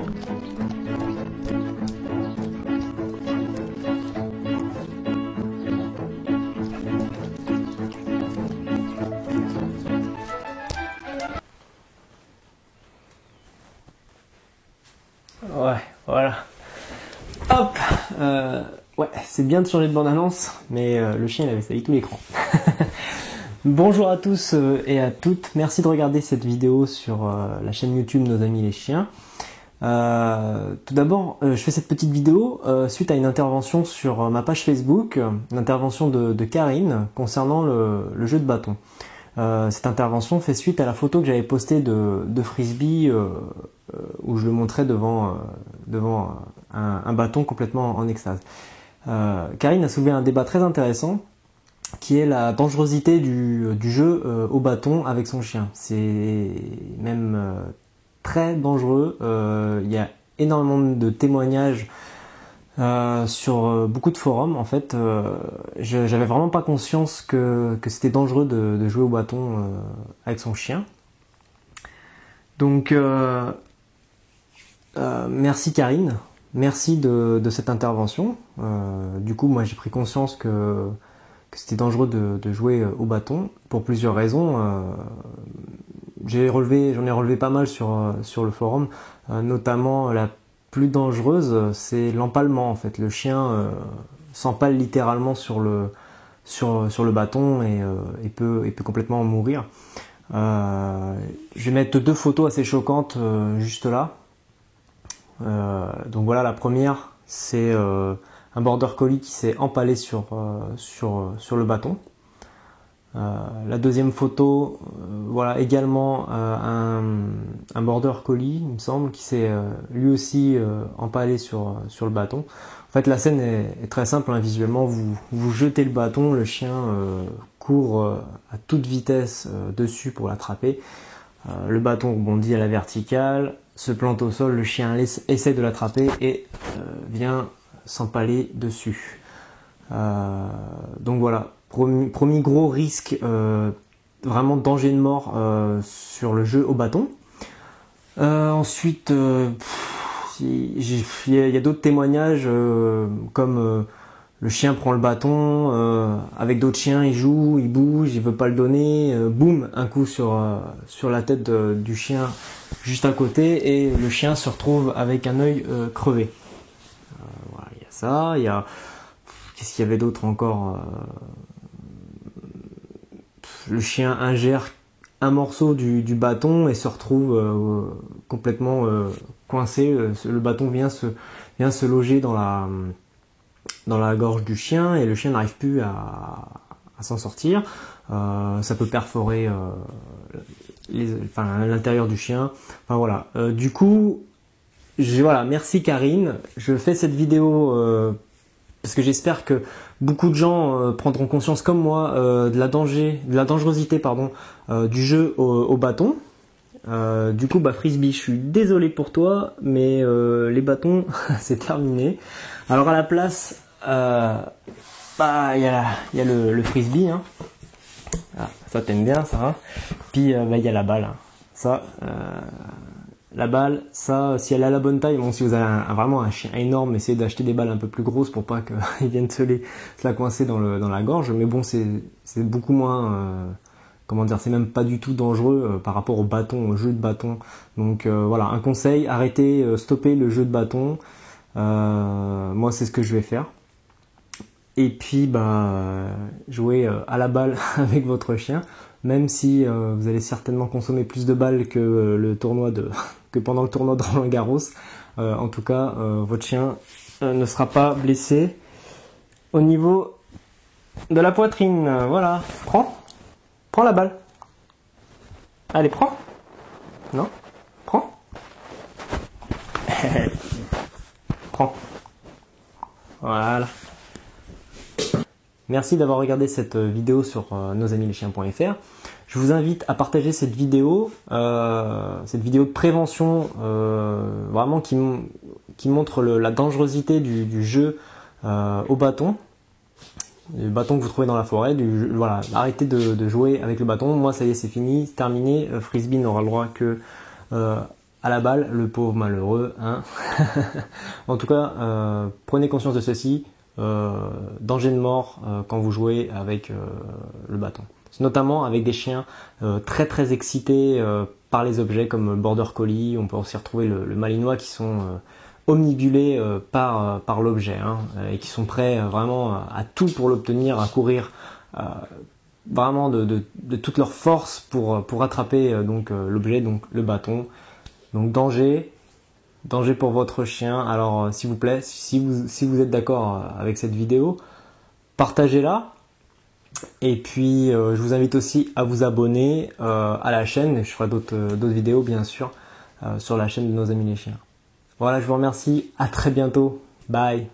Ouais, voilà. Hop, ouais, c'est bien de changer de bande-annonce, mais le chien il avait sali tout l'écran. Bonjour à tous et à toutes, merci de regarder cette vidéo sur la chaîne YouTube Nos Amis les Chiens. Tout d'abord, je fais cette petite vidéo suite à une intervention sur ma page Facebook, une intervention de Karine concernant le jeu de bâton. Cette intervention fait suite à la photo que j'avais postée de Frisbee où je le montrais devant un bâton complètement en extase. Karine a soulevé un débat très intéressant qui est la dangerosité du jeu au bâton avec son chien. C'est même très dangereux. Il y a énormément de témoignages sur beaucoup de forums. En fait, j'avais vraiment pas conscience que c'était dangereux de jouer au bâton avec son chien. Donc merci Karine, merci de cette intervention. Du coup, moi j'ai pris conscience que c'était dangereux de jouer au bâton pour plusieurs raisons. J'en ai relevé pas mal sur le forum, notamment la plus dangereuse, c'est l'empalement en fait. Le chien s'empale littéralement sur le bâton et peut complètement en mourir. Je vais mettre deux photos assez choquantes juste là. Donc voilà, la première, c'est un border collie qui s'est empalé sur le bâton. La deuxième photo, voilà également un border collie, il me semble, qui s'est lui aussi empalé sur le bâton. En fait, la scène est très simple, hein, visuellement. Vous jetez le bâton, le chien court à toute vitesse dessus pour l'attraper. Le bâton rebondit à la verticale, se plante au sol, le chien essaie de l'attraper et vient s'empaler dessus. Donc voilà, premier gros risque, vraiment danger de mort sur le jeu au bâton. Ensuite, il y a d'autres témoignages comme le chien prend le bâton, avec d'autres chiens il joue, il bouge, il veut pas le donner, boum, un coup sur la tête du chien juste à côté et le chien se retrouve avec un œil crevé. Voilà, il y a ça, il y a... Qu'est-ce qu'il y avait d'autre encore? Le chien ingère un morceau du bâton et se retrouve complètement coincé. Le bâton vient se loger dans la gorge du chien et le chien n'arrive plus à s'en sortir. Ça peut perforer l'intérieur du chien. Enfin voilà. Du coup, voilà. Merci Karine. Je fais cette vidéo parce que j'espère que beaucoup de gens prendront conscience comme moi de la dangerosité du jeu au bâton. Du coup, Frisbee, je suis désolé pour toi, mais les bâtons, c'est terminé. Alors à la place, il y a le Frisbee, hein. Ah, ça t'aimes bien ça, hein. Puis il y a la balle, hein. Ça, la balle, ça, si elle a la bonne taille, bon, si vous avez vraiment un chien énorme, essayez d'acheter des balles un peu plus grosses pour pas qu'ils viennent se la coincer dans la gorge. Mais bon, c'est beaucoup moins, comment dire, c'est même pas du tout dangereux par rapport au bâton, au jeu de bâton. Donc voilà, un conseil, arrêtez, stoppez le jeu de bâton. Moi, c'est ce que je vais faire. Et puis, jouer à la balle avec votre chien, même si vous allez certainement consommer plus de balles que que pendant le tournoi de Roland-Garros. En tout cas, votre chien ne sera pas blessé au niveau de la poitrine. Voilà, prends la balle. Allez, prends. Non, prends. Prends. Voilà. Merci d'avoir regardé cette vidéo sur nosamileschiens.fr. Je vous invite à partager cette vidéo de prévention vraiment qui montre la dangerosité du jeu au bâton. Le bâton que vous trouvez dans la forêt, voilà, arrêtez de jouer avec le bâton. Moi, ça y est, c'est fini, c'est terminé. Frisbee n'aura le droit que à à la balle, le pauvre malheureux, hein. En tout cas, prenez conscience de ceci, danger de mort quand vous jouez avec le bâton. Notamment avec des chiens très très excités par les objets comme le border collie. On peut aussi retrouver le malinois qui sont omnibulés par l'objet, hein, et qui sont prêts vraiment à tout pour l'obtenir, à courir vraiment de toute leur force pour attraper l'objet, donc le bâton. Donc danger pour votre chien. Alors s'il vous plaît, si vous êtes d'accord avec cette vidéo, partagez-la. Et puis je vous invite aussi à vous abonner à la chaîne. Je ferai d'autres vidéos bien sûr sur la chaîne de nos amis les chiens. Voilà, je vous remercie, à très bientôt, bye.